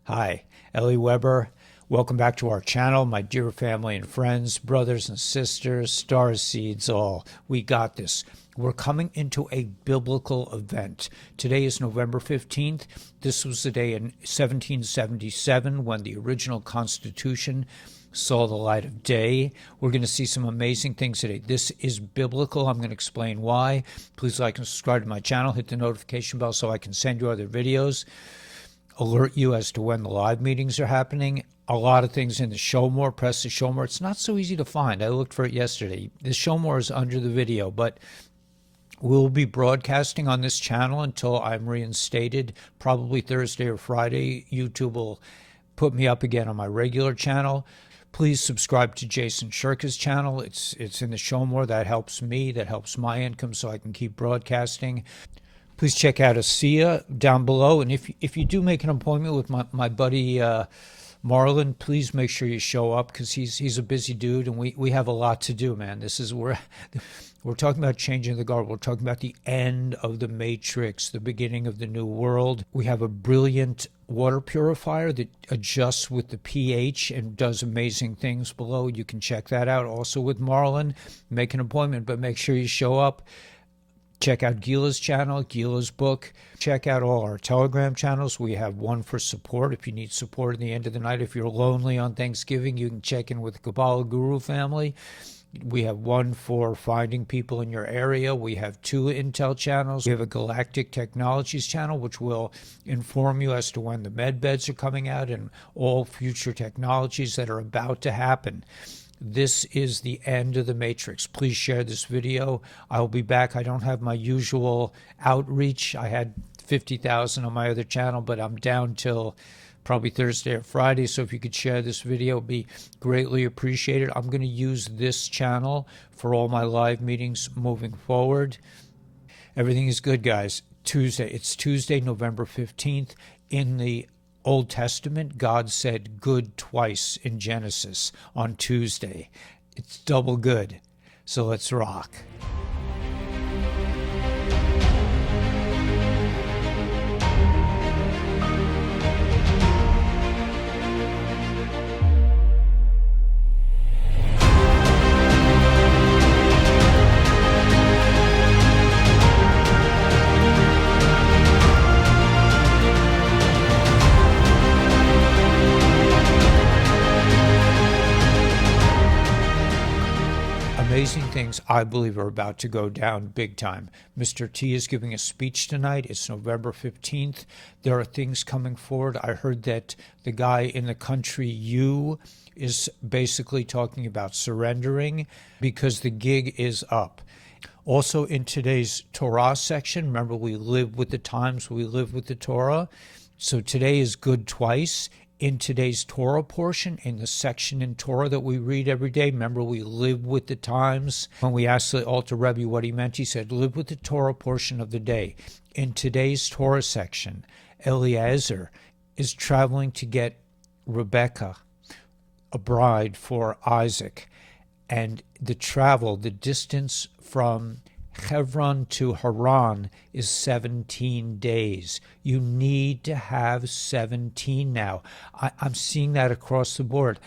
Hi, Ellie Weber. Welcome back to our channel, my dear family and friends, brothers and sisters, star seeds all. We got this. We're coming into a biblical event. Today is November 15th. This was the day in 1777 when the original Constitution saw the light of day. We're going to see some amazing things today. This is biblical. I'm going to explain why. Please like and subscribe to my channel. Hit the notification bell so I can send you other videos. Alert you as to when the live meetings are happening. A lot of things in the show more. Press the show more. It's not so easy to find. I looked for it yesterday. The show more is under the video, but we'll be broadcasting on this channel until I'm reinstated, probably Thursday or Friday. YouTube will put me up again on my regular channel. Please subscribe to Jason Shirka's channel. It's in the show more. That helps me. That helps my income so I can keep broadcasting. Please check out ASEA down below. And if you do make an appointment with my buddy Marlon, please make sure you show up because he's a busy dude and we have a lot to do, man. This is where we're talking about changing the guard. We're talking about the end of the matrix, the beginning of the new world. We have a brilliant water purifier that adjusts with the pH and does amazing things below. You can check that out also with Marlon. Make an appointment, but make sure you show up. Check out Gila's channel, Gila's book. Check out all our Telegram channels. We have one for support. If you need support at the end of the night, if you're lonely on Thanksgiving, you can check in with the Kabbalah Guru family. We have one for finding people in your area. We have two Intel channels. We have a Galactic Technologies channel, which will inform you as to when the med beds are coming out and all future technologies that are about to happen. This is the end of the matrix. Please share this video. I'll be back. I don't have my usual outreach. I had 50,000 on my other channel, but I'm down till probably Thursday or Friday. So if you could share this video, it'd be greatly appreciated. I'm going to use this channel for all my live meetings moving forward. Everything is good, guys. Tuesday. It's Tuesday, November 15th. In the Old Testament, God said good twice in Genesis on Tuesday. It's double good. So let's rock. Amazing things, I believe, are about to go down big time. Mr. T is giving a speech tonight. It's November 15th. There are things coming forward. I heard that the guy in the country U is basically talking about surrendering because the gig is up. Also in today's Torah section, remember we live with the times, we live with the Torah. So today is good twice. In today's Torah portion, in the section in Torah that we read every day, remember we live with the times. When we asked the Alter Rebbe what he meant, he said, live with the Torah portion of the day. In today's Torah section, Eliezer is traveling to get Rebekah, a bride for Isaac. And the travel, the distance from Hebron to Haran is 17 days. You need to have 17 now. I'm seeing that across the board.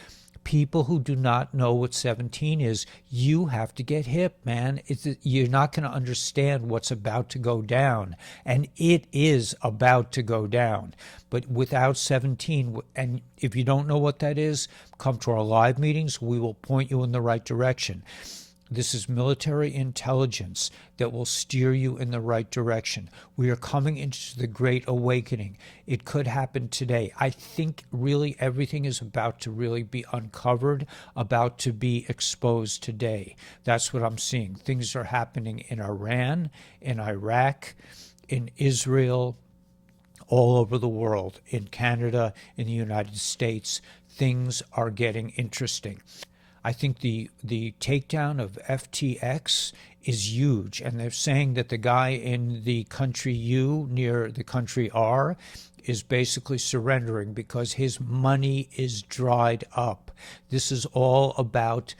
People who do not know what 17 is, you have to get hip, man. You're not going to understand what's about to go down. And it is about to go down. But without 17, and if you don't know what that is, come to our live meetings. We will point you in the right direction. This is military intelligence that will steer you in the right direction. We are coming into the Great Awakening. It could happen today. I think really everything is about to really be uncovered, about to be exposed today. That's what I'm seeing. Things are happening in Iran, in Iraq, in Israel, all over the world, in Canada, in the United States. Things are getting interesting. I think the takedown of FTX is huge, and they're saying that the guy in the country U near the country R is basically surrendering because his money is dried up. This is all about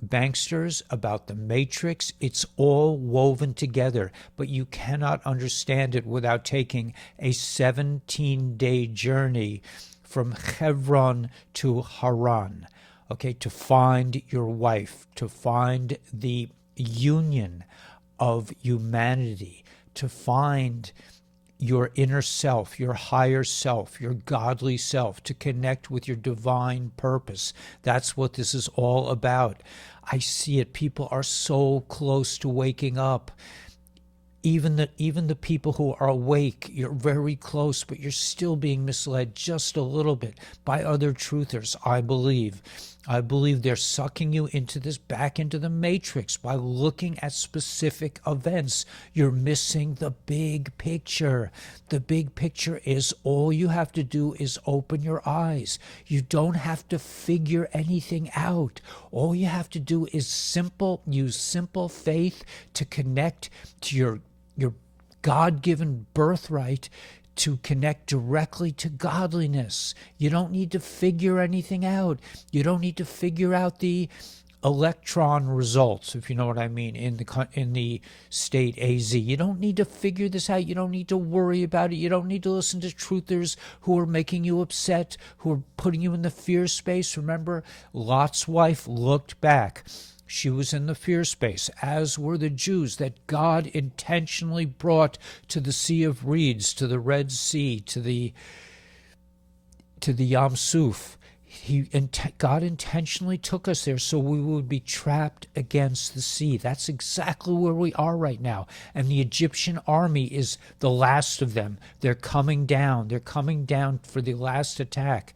banksters, about the matrix. It's all woven together, but you cannot understand it without taking a 17-day journey from Hebron to Haran, okay, to find your wife, to find the union of humanity, to find your inner self, your higher self, your godly self, to connect with your divine purpose. That's what this is all about. I see it. People are so close to waking up. Even the people who are awake, you're very close, but you're still being misled just a little bit by other truthers, I believe. I believe they're sucking you back into the matrix by looking at specific events. You're missing the big picture. The big picture is all you have to do is open your eyes. You don't have to figure anything out. All you have to do is use simple faith to connect to your God-given birthright, to connect directly to godliness. You don't need to figure anything out. You don't need to figure out the electron results, if you know what I mean, in the state AZ. You don't need to figure this out. You don't need to worry about it. You don't need to listen to truthers who are making you upset, who are putting you in the fear space. Remember, Lot's wife looked back. She was in the fear space, as were the Jews that God intentionally brought to the Sea of Reeds, to the Red Sea, to the Yam Suf. God intentionally took us there so we would be trapped against the sea. That's exactly where we are right now. And the Egyptian army is the last of them. They're coming down. They're coming down for the last attack.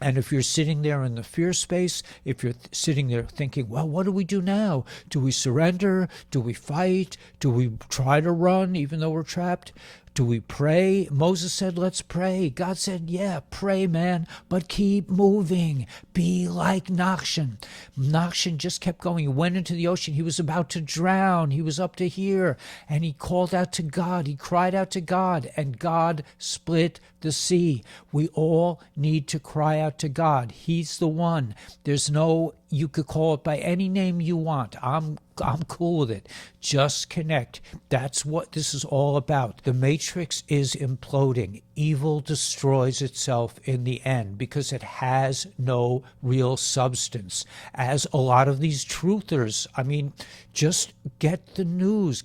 And if you're sitting there in the fear space, if you're sitting there thinking, well, what do we do now? Do we surrender? Do we fight? Do we try to run even though we're trapped? Do we pray? Moses said, let's pray. God said, yeah, pray, man, but keep moving. Be like Nachshon. Nachshon just kept going. He went into the ocean. He was about to drown. He was up to here. And he called out to God. He cried out to God, and God split the sea. We all need to cry out to God. He's the one. You could call it by any name you want. I'm cool with it. Just connect. That's what this is all about. The matrix is imploding. Evil destroys itself in the end because it has no real substance. As a lot of these truthers, just get the news.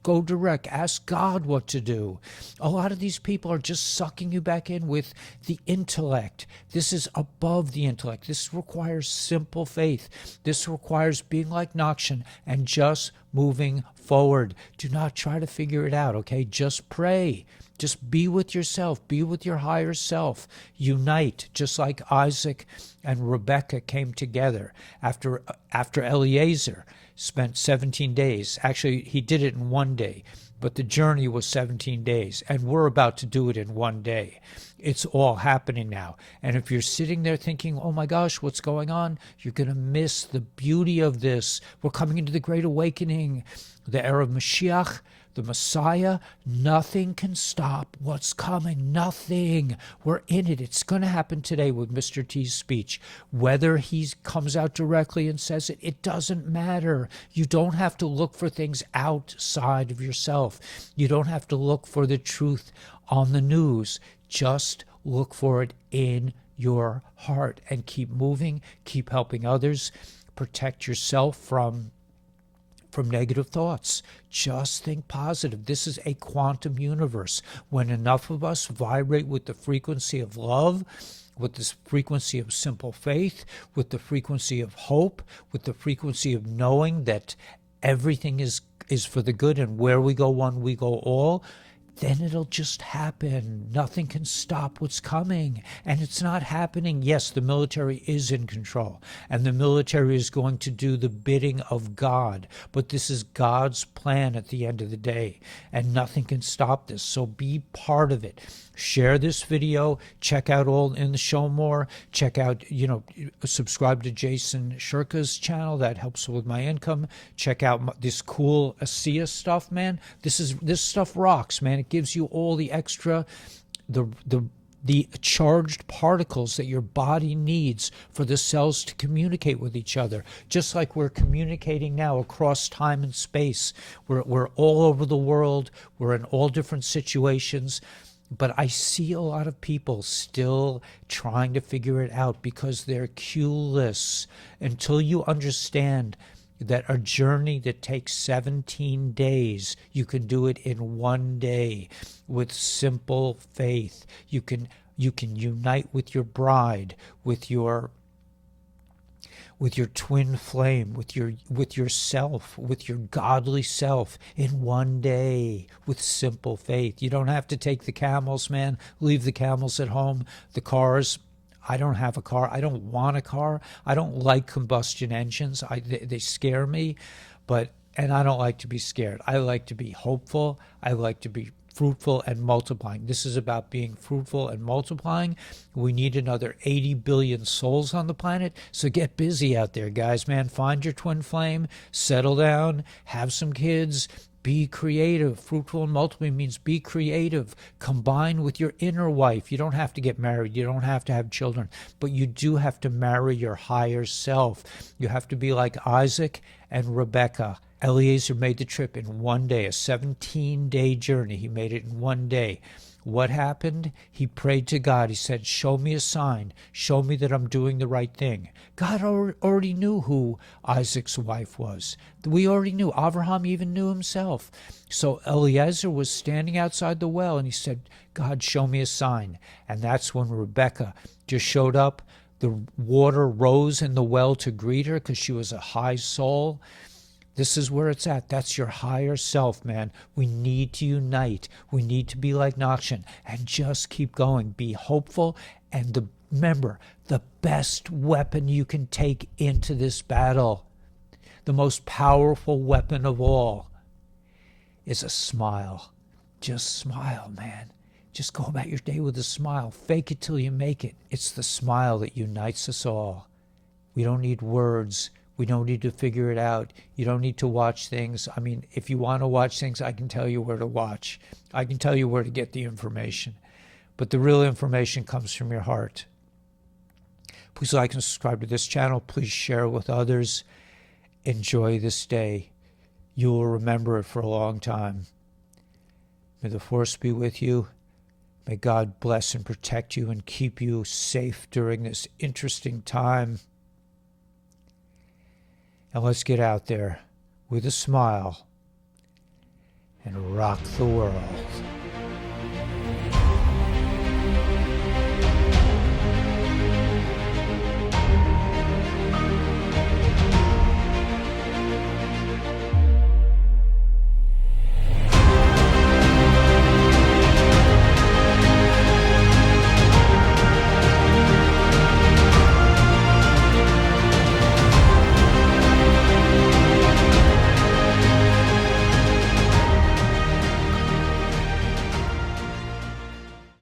Go direct. Ask God what to do. A lot of these people are just sucking you back in with the intellect. This is above the intellect. This requires simple faith. This requires being like Nachshon and just moving forward. Do not try to figure it out, okay? Just pray. Just be with yourself. Be with your higher self. Unite, just like Isaac and Rebekah came together after Eliezer spent 17 days. Actually, he did it in one day, but the journey was 17 days, and we're about to do it in one day. It's all happening now. And if you're sitting there thinking, oh my gosh, what's going on? You're going to miss the beauty of this. We're coming into the Great Awakening, the era of Mashiach, the Messiah. Nothing can stop what's coming. Nothing. We're in it. It's going to happen today with Mr. T's speech. Whether he comes out directly and says it, it doesn't matter. You don't have to look for things outside of yourself. You don't have to look for the truth on the news. Just look for it in your heart and keep moving, keep helping others, protect yourself from negative thoughts. Just think positive. This is a quantum universe. When enough of us vibrate with the frequency of love, with the frequency of simple faith, with the frequency of hope, with the frequency of knowing that everything is for the good, and where we go one, we go all, then it'll just happen. Nothing can stop what's coming. And it's not happening. Yes, the military is in control, and the military is going to do the bidding of God. But this is God's plan at the end of the day, and nothing can stop this. So be part of it. Share this video. Check out all in the show more. Check out, subscribe to Jason Shirka's channel. That helps with my income. Check out this cool ASEA stuff, man. This stuff rocks, man. It gives you all the extra, the charged particles that your body needs for the cells to communicate with each other. Just like we're communicating now across time and space. We're all over the world. We're in all different situations. But I see a lot of people still trying to figure it out because they're clueless. Until you understand that a journey that takes 17 days, you can do it in one day with simple faith. You can unite with your bride, with your twin flame, with yourself, with your godly self in one day with simple faith. You don't have to take the camels, man. Leave the camels at home. The cars, I don't have a car. I don't want a car. I don't like combustion engines. They scare me, and I don't like to be scared. I like to be hopeful. I like to be fruitful and multiplying. This is about being fruitful and multiplying. We need another 80 billion souls on the planet. So get busy out there, guys, man. Find your twin flame, settle down, have some kids, be creative. Fruitful and multiplying means be creative. Combine with your inner wife. You don't have to get married. You don't have to have children. But you do have to marry your higher self. You have to be like Isaac and Rebekah. Eliezer made the trip in one day, a 17-day journey. He made it in one day. What happened? He prayed to God. He said, show me a sign. Show me that I'm doing the right thing. God already knew who Isaac's wife was. We already knew. Abraham even knew himself. So Eliezer was standing outside the well, and he said, God, show me a sign. And that's when Rebekah just showed up. The water rose in the well to greet her because she was a high soul. This is where it's at. That's your higher self, man. We need to unite. We need to be like Nakshan and just keep going. Be hopeful. And remember, the best weapon you can take into this battle, the most powerful weapon of all, is a smile. Just smile, man. Just go about your day with a smile. Fake it till you make it. It's the smile that unites us all. We don't need words. We don't need to figure it out. You don't need to watch things. I mean, if you want to watch things, I can tell you where to watch. I can tell you where to get the information. But the real information comes from your heart. Please like and subscribe to this channel. Please share it with others. Enjoy this day. You will remember it for a long time. May the force be with you. May God bless and protect you and keep you safe during this interesting time. And let's get out there with a smile and rock the world.